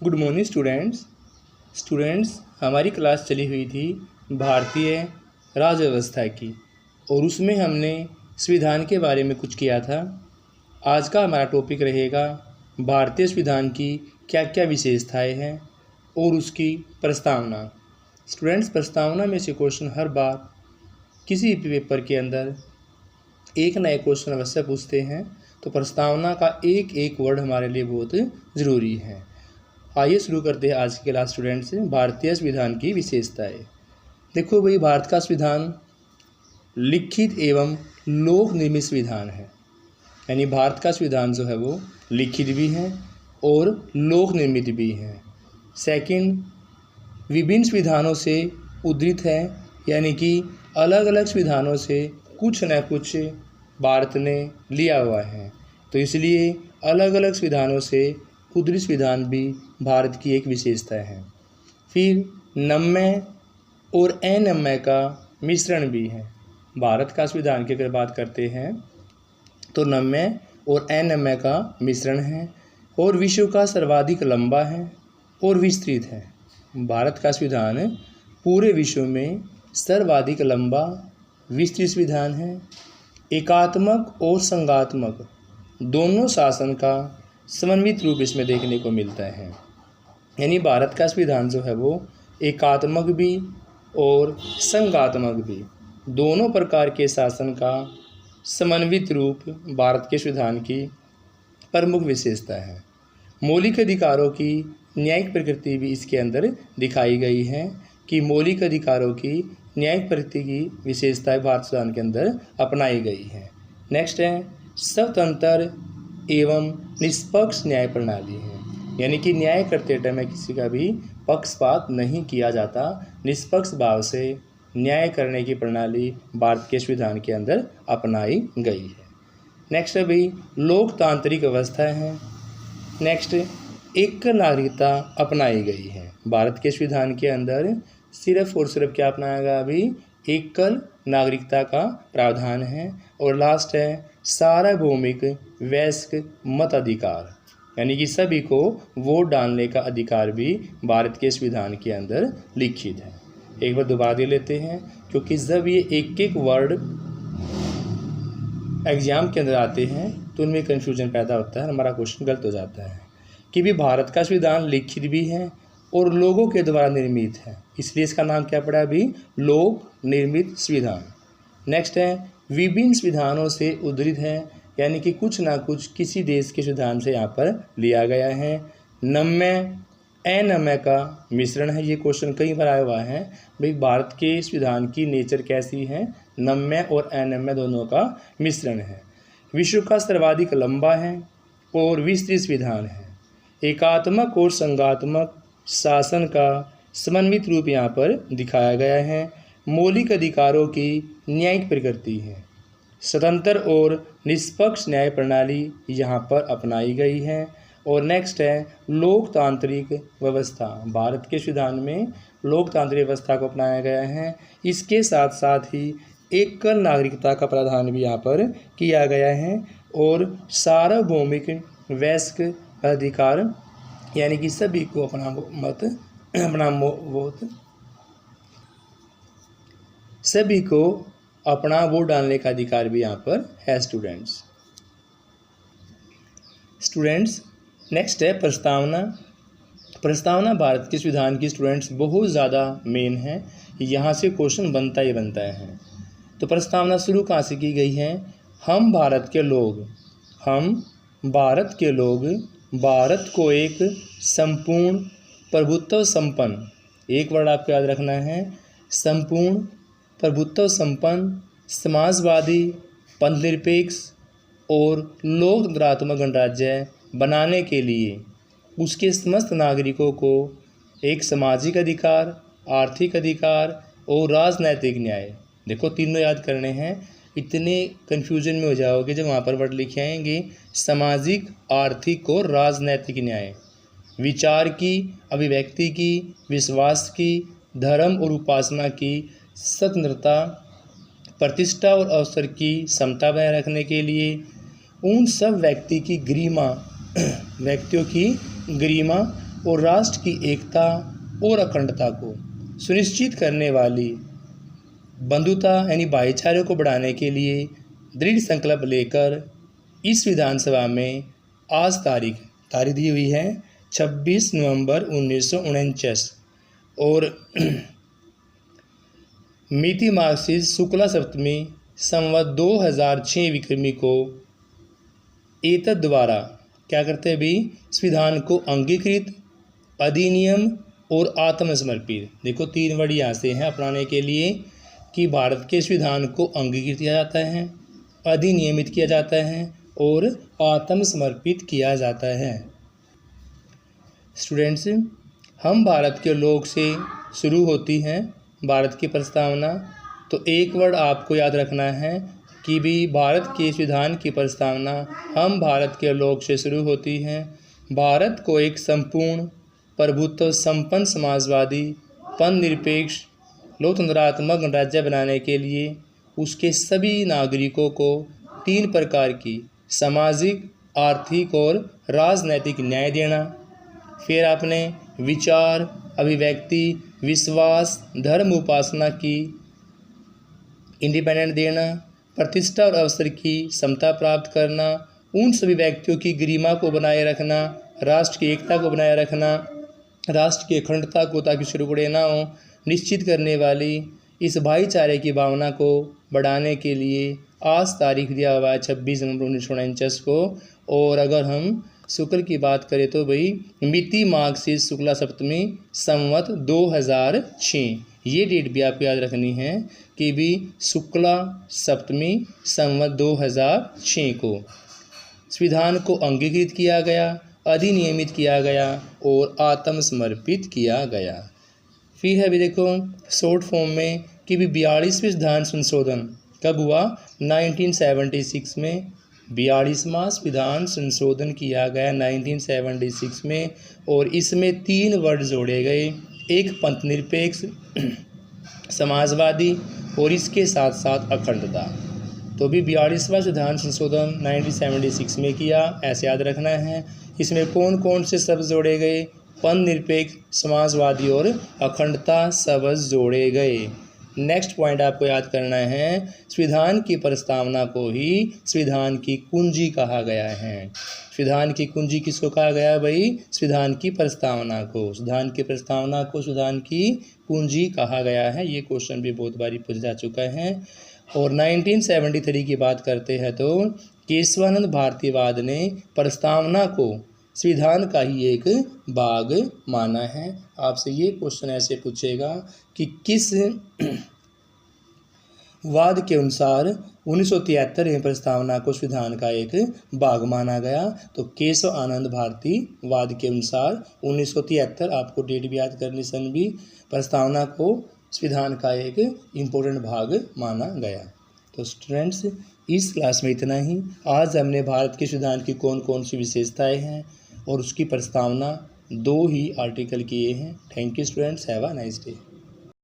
Good morning students. हमारी class चली हुई थी भारतीय राज्य व्यवस्था की और उसमें हमने संविधान के बारे में कुछ किया था। आज का हमारा टॉपिक रहेगा भारतीय संविधान की क्या क्या विशेषताएं हैं और उसकी प्रस्तावना। स्टूडेंट्स, प्रस्तावना में से क्वेश्चन हर बार किसी भी पेपर के अंदर एक नए क्वेश्चन अवश्य पूछते हैं, तो प्रस्तावना का एक एक वर्ड हमारे लिए बहुत ज़रूरी है। आइए शुरू करते हैं आज की क्लास स्टूडेंट्स से भारतीय संविधान की विशेषताएं। देखो भाई, भारत का संविधान लिखित एवं लोक निर्मित संविधान है। यानी भारत का संविधान जो है वो लिखित भी है और लोक निर्मित भी है। सेकंड, विभिन्न संविधानों से उद्धृत है, यानी कि अलग अलग संविधानों से कुछ न कुछ भारत ने लिया हुआ है, तो इसलिए अलग अलग संविधानों से उद्धृत संविधान भी भारत की एक विशेषता है। फिर नम्य और अनम्य का मिश्रण भी है। भारत का संविधान की अगर बात करते हैं तो नम्य और अनम्य का मिश्रण है और विश्व का सर्वाधिक लंबा है और विस्तृत है। भारत का संविधान पूरे विश्व में सर्वाधिक लंबा विस्तृत संविधान है। एकात्मक और संघात्मक दोनों शासन का समन्वित रूप इसमें देखने को मिलता है। यानी भारत का संविधान जो है वो एकात्मक भी और संघात्मक भी दोनों प्रकार के शासन का समन्वित रूप भारत के संविधान की प्रमुख विशेषता है। मौलिक अधिकारों की न्यायिक प्रकृति भी इसके अंदर दिखाई गई है कि मौलिक अधिकारों की न्यायिक प्रकृति की विशेषताएं भारत संविधान के अंदर अपनाई गई है। नेक्स्ट है स्वतंत्र एवं निष्पक्ष न्याय प्रणाली है। यानी कि न्याय करते टाइम में किसी का भी पक्षपात नहीं किया जाता, निष्पक्ष भाव से न्याय करने की प्रणाली भारत के संविधान के अंदर अपनाई गई है। नेक्स्ट है भाई लोकतांत्रिक व्यवस्था है। नेक्स्ट एक नागरिकता अपनाई गई है। भारत के संविधान के अंदर सिर्फ और सिर्फ क्या अपनाया गया अभी, एकल नागरिकता का प्रावधान है। और लास्ट है सार्वभौमिक वयस्क मताधिकार, यानी कि सभी को वोट डालने का अधिकार भी भारत के संविधान के अंदर लिखित है। एक बार दोबारा दे लेते हैं, क्योंकि जब ये एक एक वर्ड एग्जाम के अंदर आते हैं तो उनमें कन्फ्यूजन पैदा होता है, हमारा क्वेश्चन गलत हो जाता है। कि भी भारत का संविधान लिखित भी है और लोगों के द्वारा निर्मित है, इसलिए इसका नाम क्या पड़ा अभी, लोक निर्मित संविधान। नेक्स्ट है विभिन्न संविधानों से उद्धृत है, यानी कि कुछ ना कुछ किसी देश के संविधान से यहाँ पर लिया गया है। नम्य अनम्य का मिश्रण है। ये क्वेश्चन कई बार आया हुआ है भाई, भारत के संविधान की नेचर कैसी है, नम्य और अनम्य दोनों का मिश्रण है। विश्व का सर्वाधिक लंबा है और विस्तृत संविधान है। एकात्मक और संघात्मक शासन का समन्वित रूप यहाँ पर दिखाया गया है। मौलिक अधिकारों की न्यायिक प्रकृति है। स्वतंत्र और निष्पक्ष न्याय प्रणाली यहाँ पर अपनाई गई है। और नेक्स्ट है लोकतांत्रिक व्यवस्था। भारत के संविधान में लोकतांत्रिक व्यवस्था को अपनाया गया है। इसके साथ साथ ही एकल नागरिकता का प्रावधान भी यहाँ पर किया गया है और सार्वभौमिक वयस्क अधिकार, यानी कि सभी को अपना वोट सभी को अपना वोट डालने का अधिकार भी यहाँ पर है। स्टूडेंट्स नेक्स्ट है प्रस्तावना भारत के संविधान की स्टूडेंट्स बहुत ज़्यादा मेन है, यहाँ से क्वेश्चन बनता ही बनता है। तो प्रस्तावना शुरू कहाँ से की गई है, हम भारत के लोग भारत को एक संपूर्ण प्रभुत्व संपन्न, एक वर्ड आपको याद रखना है, संपूर्ण प्रभुत्व संपन्न समाजवादी पंथनिरपेक्ष और लोकतंत्रात्मक गणराज्य बनाने के लिए उसके समस्त नागरिकों को एक सामाजिक अधिकार, आर्थिक अधिकार और राजनैतिक न्याय, देखो तीनों याद करने हैं, इतने कन्फ्यूजन में हो जाओगे जब वहाँ पर वर्ड लिखे आएंगे सामाजिक, आर्थिक और राजनैतिक न्याय, विचार की, अभिव्यक्ति की, विश्वास की, धर्म और उपासना की स्वतंत्रता, प्रतिष्ठा और अवसर की समता बनाए रखने के लिए उन सब व्यक्तियों की गरिमा और राष्ट्र की एकता और अखंडता को सुनिश्चित करने वाली बंधुता यानी भाईचारे को बढ़ाने के लिए दृढ़ संकल्प लेकर इस विधानसभा में आज तारीख दी हुई है 26 नवंबर 1949 और मिति मार्क्सिस शुक्ला सप्तमी संवत 2006 विक्रमी को एतद द्वारा क्या करते हैं भी संविधान को अंगीकृत, अधिनियम और आत्मसमर्पित। देखो 3 वर्ड यहाँ से हैं अपनाने के लिए कि भारत के संविधान को अंगीकृत किया जाता है, अधिनियमित किया जाता है और आत्मसमर्पित किया जाता है। स्टूडेंट्स, हम भारत के लोग से शुरू होती है भारत की प्रस्तावना। तो एक वर्ड आपको याद रखना है कि भी भारत के संविधान की प्रस्तावना हम भारत के लोग से शुरू होती है। भारत को एक संपूर्ण प्रभुत्व संपन्न समाजवादी निरपेक्ष लोकतंत्रात्मक गणराज्य बनाने के लिए उसके सभी नागरिकों को 3 प्रकार की सामाजिक, आर्थिक और राजनैतिक न्याय देना। फिर आपने विचार, अभिव्यक्ति, विश्वास, धर्म उपासना की इंडिपेंडेंट देना, प्रतिष्ठा और अवसर की समता प्राप्त करना, उन सभी व्यक्तियों की गरिमा को बनाए रखना, राष्ट्र की एकता को बनाए रखना, राष्ट्र की अखंडता को ताकि सिरगुड़े ना हो निश्चित करने वाली इस भाईचारे की भावना को बढ़ाने के लिए आज तारीख दिया हुआ है 26 नवंबर 1949 को। और अगर हम शुक्ल की बात करें तो भाई मिति मार्क्सिस शुक्ला सप्तमी संवत 2006, ये डेट भी आपको याद रखनी है कि भी शुक्ला सप्तमी संवत 2006 को संविधान को अंगीकृत किया गया, अधिनियमित किया गया और आत्मसमर्पित किया गया। फिर है भी देखो शॉर्ट फॉर्म में कि भी 42वें संविधान संशोधन कब हुआ? 1976 में 42वां संविधान संशोधन किया गया 1976 में। और इसमें 3 वर्ड जोड़े गए, एक पंथ निरपेक्ष, समाजवादी और इसके साथ साथ अखंडता। तो भी 42वां संविधान संशोधन 1976 में किया, ऐसे याद रखना है। इसमें कौन कौन से शब्द जोड़े गए? पंथ निरपेक्ष, समाजवादी और अखंडता शब्द जोड़े गए। नेक्स्ट पॉइंट आपको याद करना है, संविधान की प्रस्तावना को ही संविधान की कुंजी कहा गया है। संविधान की कुंजी किसको कहा गया है भाई? संविधान की प्रस्तावना को। संविधान की प्रस्तावना को संविधान की कुंजी कहा गया है। ये क्वेश्चन भी बहुत बारी पूछा जा चुका है। और 1973 की बात करते हैं तो केशवानंद भारतीवाद ने प्रस्तावना को संविधान का ही एक भाग माना है। आपसे ये क्वेश्चन ऐसे पूछेगा कि किस वाद के अनुसार 1973 में प्रस्तावना को संविधान का एक भाग माना गया? तो केशव आनंद भारती वाद के अनुसार 1973, आपको डेट भी याद करनी, सन भी, प्रस्तावना को संविधान का एक इम्पोर्टेंट भाग माना गया। तो स्टूडेंट्स, इस क्लास में इतना ही। आज हमने भारत के संविधान की कौन कौन सी विशेषताएं हैं और उसकी प्रस्तावना 2 ही आर्टिकल किए हैं। Thank you students, have a nice day.